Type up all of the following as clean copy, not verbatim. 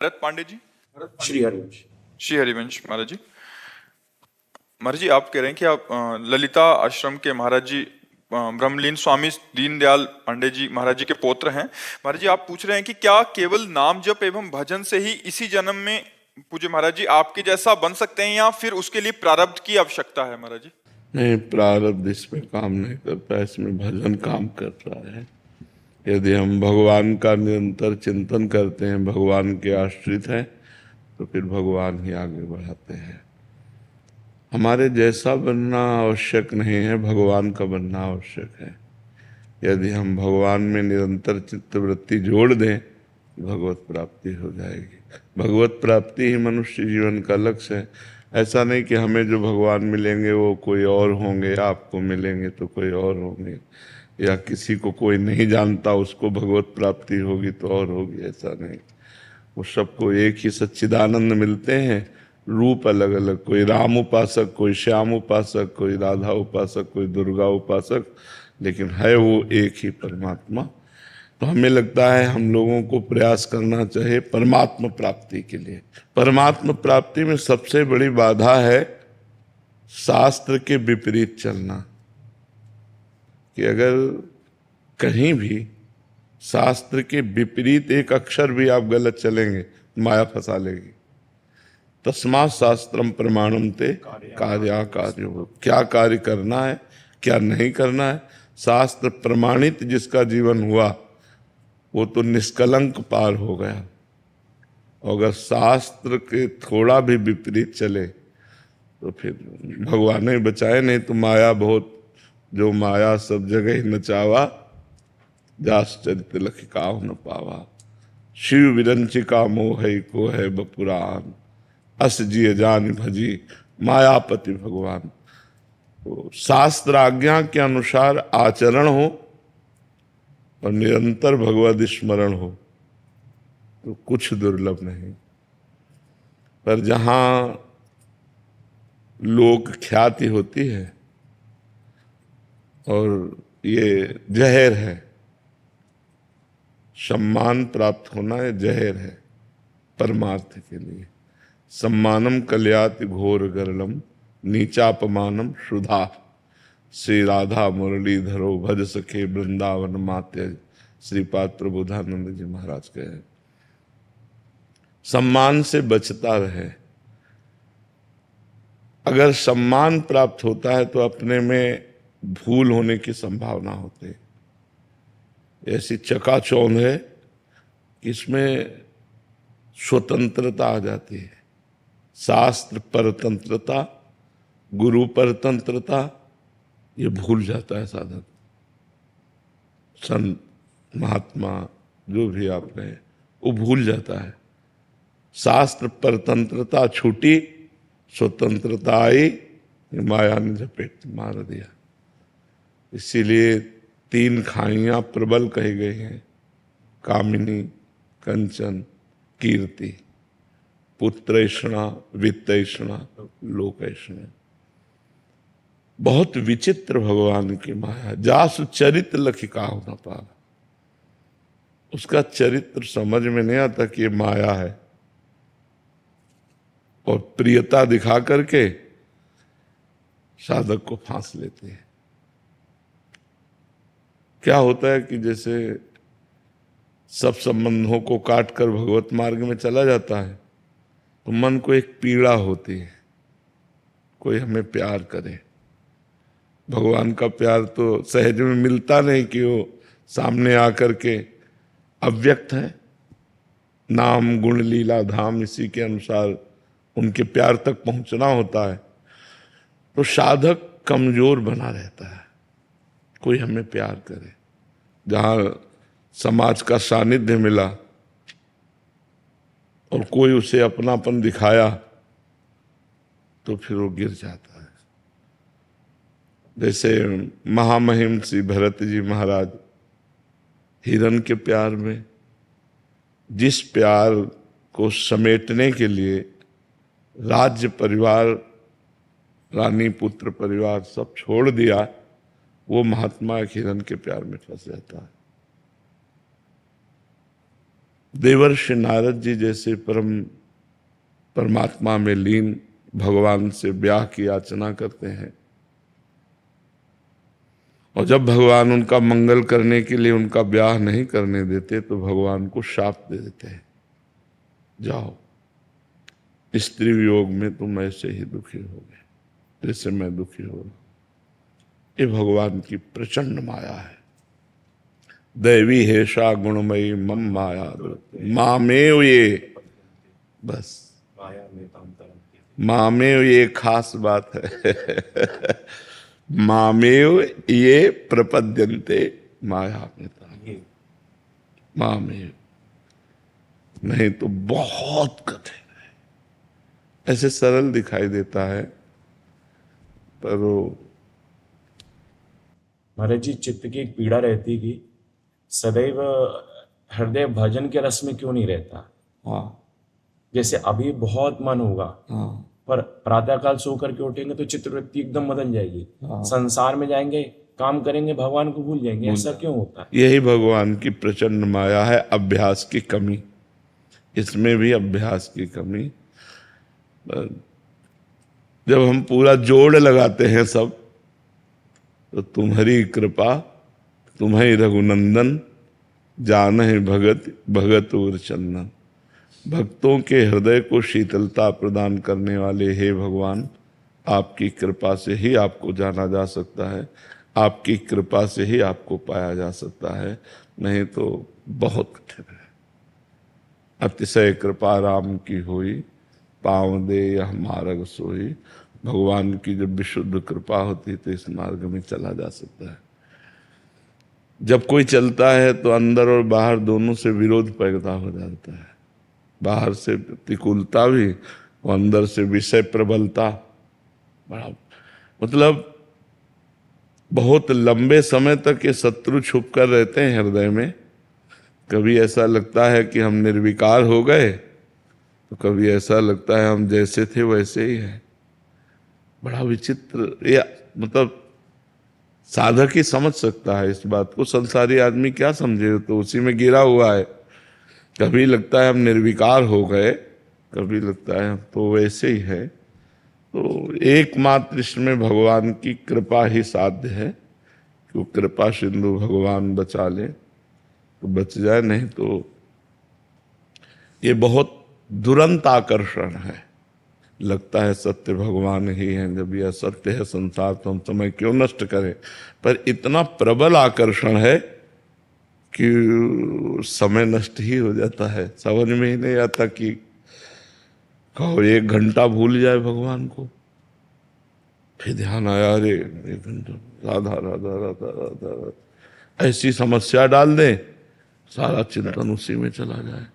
भरत पांडे जी। श्री हरिवंश। श्री हरिवंश महाराज जी। महाराज जी, आप कह रहे हैं कि आप ललिता आश्रम के महाराज जी ब्रह्मलीन स्वामी दीनदयाल पांडे जी महाराज जी के पौत्र हैं। महाराज जी, आप पूछ रहे हैं कि क्या केवल नाम जप एवं भजन से ही इसी जन्म में पूज्य महाराज जी आपके जैसा बन सकते हैं, या फिर उसके लिए प्रारब्ध की आवश्यकता है? महाराज जी नहीं, प्रारब्ध इसमें काम नहीं करता, इसमें भजन काम कर रहा है। यदि हम भगवान का निरंतर चिंतन करते हैं, भगवान के आश्रित हैं, तो फिर भगवान ही आगे बढ़ाते हैं। हमारे जैसा बनना आवश्यक नहीं है, भगवान का बनना आवश्यक है। यदि हम भगवान में निरंतर चित्तवृत्ति जोड़ दें, भगवत प्राप्ति हो जाएगी। भगवत प्राप्ति ही मनुष्य जीवन का लक्ष्य है। ऐसा नहीं कि हमें जो भगवान मिलेंगे वो कोई और होंगे, आपको मिलेंगे तो कोई और होंगे, या किसी को कोई नहीं जानता उसको भगवत प्राप्ति होगी तो और होगी, ऐसा नहीं। वो सबको एक ही सच्चिदानंद मिलते हैं, रूप अलग अलग, कोई राम उपासक, कोई श्याम उपासक, कोई राधा उपासक, कोई दुर्गा उपासक, लेकिन है वो एक ही परमात्मा। तो हमें लगता है हम लोगों को प्रयास करना चाहिए परमात्मा प्राप्ति के लिए। परमात्मा प्राप्ति में सबसे बड़ी बाधा है शास्त्र के विपरीत चलना। कि अगर कहीं भी शास्त्र के विपरीत एक अक्षर भी आप गलत चलेंगे, माया फंसा लेगी। तस्मात् शास्त्रम प्रमाणम ते कार्याकार्यो। क्या कार्य करना है, क्या नहीं करना है, शास्त्र प्रमाणित जिसका जीवन हुआ वो तो निष्कलंक पार हो गया। और अगर शास्त्र के थोड़ा भी विपरीत चले तो फिर भगवान ही बचाए, नहीं तो माया बहुत, जो माया सब जगह ही नचावा, जास चरित लख काहु न पावा। शिव विरंचिका मोह को है बपुरान, अस जिय जान भजी मायापति भगवान। तो शास्त्र आज्ञा के अनुसार आचरण हो और निरंतर भगवद स्मरण हो तो कुछ दुर्लभ नहीं। पर जहां लोक ख्याति होती है और ये जहर है, सम्मान प्राप्त होना है जहर है परमार्थ के लिए। सम्मानम कल्याति घोर गरलम, नीचापमानम शुधा। श्री राधा मुरलीधरो भज सखे वृंदावन मात्य, श्रीपाद प्रबोधानंद जी महाराज कहे। सम्मान से बचता रहे। अगर सम्मान प्राप्त होता है तो अपने में भूल होने की संभावना होती है। ऐसी चकाचौंध है कि इसमें स्वतंत्रता आ जाती है। शास्त्र परतंत्रता, गुरु परतंत्रता, ये भूल जाता है साधक। संत महात्मा जो भी आप कहें, वो भूल जाता है। शास्त्र परतंत्रता छूटी, स्वतंत्रता आई, माया ने झपेट मार दिया। इसीलिए 3 खाइयां प्रबल कही गई हैं, कामिनी, कंचन, कीर्ति। पुत्रैषणा, वित्तैषणा, लोकैषणा। बहुत विचित्र भगवान की माया। जासु चरित्र लखि काहु न पावा। उसका चरित्र समझ में नहीं आता कि ये माया है, और प्रियता दिखा करके साधक को फांस लेते हैं। क्या होता है कि जैसे सब संबंधों को काट कर भगवत मार्ग में चला जाता है तो मन को एक पीड़ा होती है, कोई हमें प्यार करे। भगवान का प्यार तो सहज में मिलता नहीं कि वो सामने आकर के अव्यक्त है। नाम गुण लीला धाम, इसी के अनुसार उनके प्यार तक पहुंचना होता है। तो साधक कमजोर बना रहता है, कोई हमें प्यार करे। जहां समाज का सानिध्य मिला और कोई उसे अपनापन दिखाया तो फिर वो गिर जाता है। जैसे महामहिम श्री भरत जी महाराज हिरण के प्यार में, जिस प्यार को समेटने के लिए राज्य परिवार, रानी पुत्र परिवार सब छोड़ दिया, वो महात्मा हिरण के प्यार में फंस जाता है। देवर्षि नारद जी जैसे परमात्मा में लीन भगवान से ब्याह की याचना करते हैं, और जब भगवान उनका मंगल करने के लिए उनका ब्याह नहीं करने देते तो भगवान को शाप दे देते हैं, जाओ स्त्री वियोग में तुम ऐसे ही दुखी होगे जैसे मैं दुखी हो रहा हूं। ये भगवान की प्रचंड माया है। दैवी हेषा गुणमयी मम माया मामेव, ये बस मामेव, ये खास बात है। मामेव ये प्रपद्यन्ते माया में मामेव, नहीं तो बहुत कठिन है। ऐसे सरल दिखाई देता है पर वो महाराज जी, चित्त की एक पीड़ा रहती कि सदैव हृदय भजन के रस में क्यों नहीं रहता। हाँ जैसे अभी बहुत मन होगा, हाँ पर प्रातःकाल सो करके उठेंगे तो चित्तवृत्ति एकदम बदल जाएगी। हाँ। संसार में जाएंगे, काम करेंगे, भगवान को भूल जाएंगे। ऐसा क्यों होता है? यही भगवान की प्रचंड माया है, अभ्यास की कमी। इसमें भी अभ्यास की कमी। जब हम पूरा जोड़ लगाते हैं सब, तो तुम्हारी कृपा तुम्हें रघुनंदन जान है भगत भगत और चंदन। भक्तों के हृदय को शीतलता प्रदान करने वाले हे भगवान, आपकी कृपा से ही आपको जाना जा सकता है, आपकी कृपा से ही आपको पाया जा सकता है, नहीं तो बहुत कठिन है। अतिशय कृपा राम की हुई, पाँव दे यह मार्ग सोई। भगवान की जब विशुद्ध कृपा होती तो इस मार्ग में चला जा सकता है। जब कोई चलता है तो अंदर और बाहर दोनों से विरोध पैदा हो जाता है। बाहर से प्रतिकूलता भी और अंदर से विषय प्रबलता। बड़ा मतलब बहुत लंबे समय तक ये शत्रु छुप कर रहते हैं हृदय में। कभी ऐसा लगता है कि हम निर्विकार हो गए, तो कभी ऐसा लगता है हम जैसे थे वैसे ही हैं। बड़ा विचित्र, ये मतलब साधक ही समझ सकता है इस बात को। संसारी आदमी क्या समझे, तो उसी में गिरा हुआ है। कभी लगता है हम निर्विकार हो गए, कभी लगता है हम तो वैसे ही है। तो एकमात्र इसमें भगवान की कृपा ही साध्य है कि वो कृपा सिंधु भगवान बचा ले तो बच जाए, नहीं तो ये बहुत दुरंत आकर्षण है। लगता है सत्य भगवान ही है, जब यह सत्य है संसार तो हम समय क्यों नष्ट करें। पर इतना प्रबल आकर्षण है कि समय नष्ट ही हो जाता है। समझ में ही नहीं आता कि कहो 1 घंटा भूल जाए भगवान को, फिर ध्यान आया अरे 1 घंटा राधा राधा राधा राधा राधा, ऐसी समस्या डाल दें, सारा चिंतन उसी में चला जाए।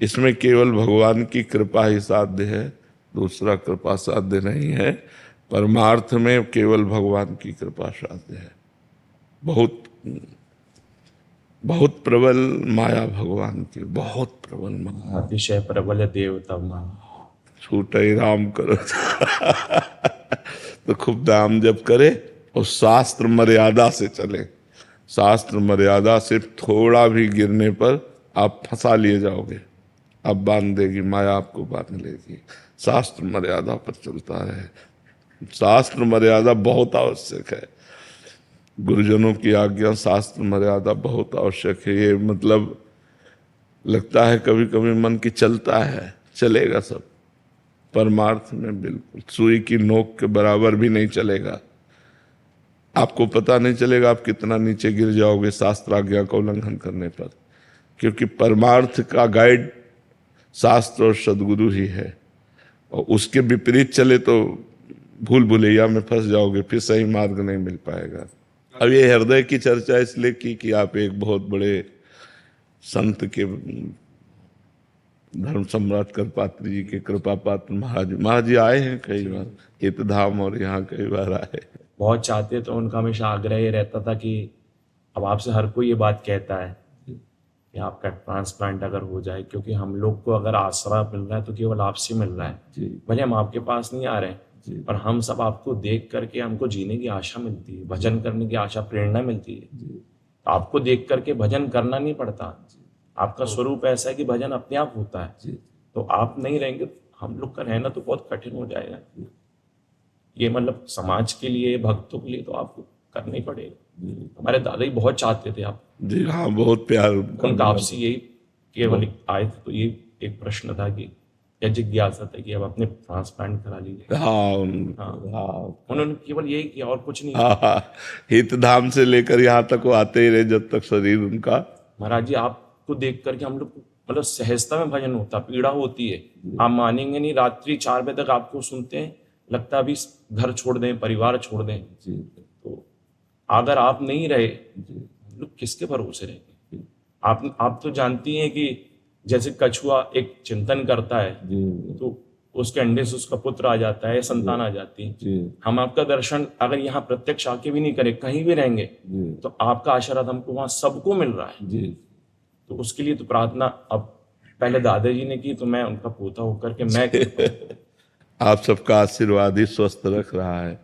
इसमें केवल भगवान की कृपा ही साध्य है, दूसरा कृपा साध्य नहीं है। परमार्थ में केवल भगवान की कृपा साध्य है। बहुत बहुत प्रबल माया भगवान की, बहुत प्रबल माया। अतिशय प्रबल देवता मान, छूट ही राम करो। तो खूब नाम जप करे और शास्त्र मर्यादा से चले। शास्त्र मर्यादा से थोड़ा भी गिरने पर आप फंसा लिए जाओगे। अब बांध देगी माया, आपको बांध लेगी। शास्त्र मर्यादा पर चलता रहे। शास्त्र मर्यादा बहुत आवश्यक है। गुरुजनों की आज्ञा, शास्त्र मर्यादा बहुत आवश्यक है। ये मतलब लगता है कभी कभी मन की चलता है, चलेगा सब। परमार्थ में बिल्कुल सुई की नोक के बराबर भी नहीं चलेगा। आपको पता नहीं चलेगा आप कितना नीचे गिर जाओगे शास्त्र आज्ञा का उल्लंघन करने पर, क्योंकि परमार्थ का गाइड शास्त्र और सदगुरु ही है। और उसके विपरीत चले तो भूल भुलैया में फंस जाओगे, फिर सही मार्ग नहीं मिल पाएगा। अब ये हृदय की चर्चा इसलिए की कि आप एक बहुत बड़े संत के, धर्म सम्राट करपात्री जी के कृपा पात्र महाराज जी आए हैं कई बार हितधाम, और यहाँ कई बार आए। बहुत चाहते तो उनका हमेशा आग्रह ये रहता था कि अब आपसे हर कोई ये बात कहता है कि आपका ट्रांसप्लांट अगर हो जाए, क्योंकि हम लोग को अगर आसरा मिल रहा है तो केवल आपसे मिल रहा है। भले हम आपके पास नहीं आ रहे हैं, पर हम सब आपको देख करके हमको जीने की आशा मिलती है, भजन करने की आशा, प्रेरणा मिलती है। तो आपको देख करके भजन करना नहीं पड़ता, आपका स्वरूप ऐसा है कि भजन अपने आप होता है। तो आप नहीं रहेंगे, हम लोग का रहना तो बहुत कठिन हो जाएगा। ये मतलब समाज के लिए, भक्तों के लिए तो आपको करना ही पड़ेगा। हमारे दादा ही बहुत चाहते थे आप, जी हाँ, बहुत प्यार उनका उनका मिला। आपसे यही केवल आए थे, तो ये एक प्रश्न था कि, या जिज्ञासा था कि अब अपने ट्रांसप्लांट करा लीजिए। हाँ हाँ उन्होंने केवल यही किया और कुछ नहीं। हाँ हाँ, हित धाम से लेकर यहाँ तक वो आते ही रहे जब तक शरीर उनका। महाराज जी, आपको देख करके हम लोग को मतलब सहजता में भजन होता, पीड़ा होती है। आप मानेंगे नहीं, रात्रि 4 बजे तक आपको सुनते हैं, लगता है अभी घर छोड़ दें, परिवार छोड़ दें। तो अगर आप नहीं रहे, हम लोग किसके भरोसे रहेंगे? आप तो जानती हैं कि जैसे कछुआ एक चिंतन करता है, तो उसके अंडे से उसका पुत्र आ जाता है, संतान आ जाती है। हम आपका दर्शन अगर यहाँ प्रत्यक्ष आके भी नहीं करें, कहीं भी रहेंगे, तो आपका आशीर्वाद हमको वहां सबको मिल रहा है। तो उसके लिए तो प्रार्थना अब पहले दादाजी ने की, तो मैं उनका पोता होकर के मैं आप सबका आशीर्वाद ही स्वस्थ रख रहा है।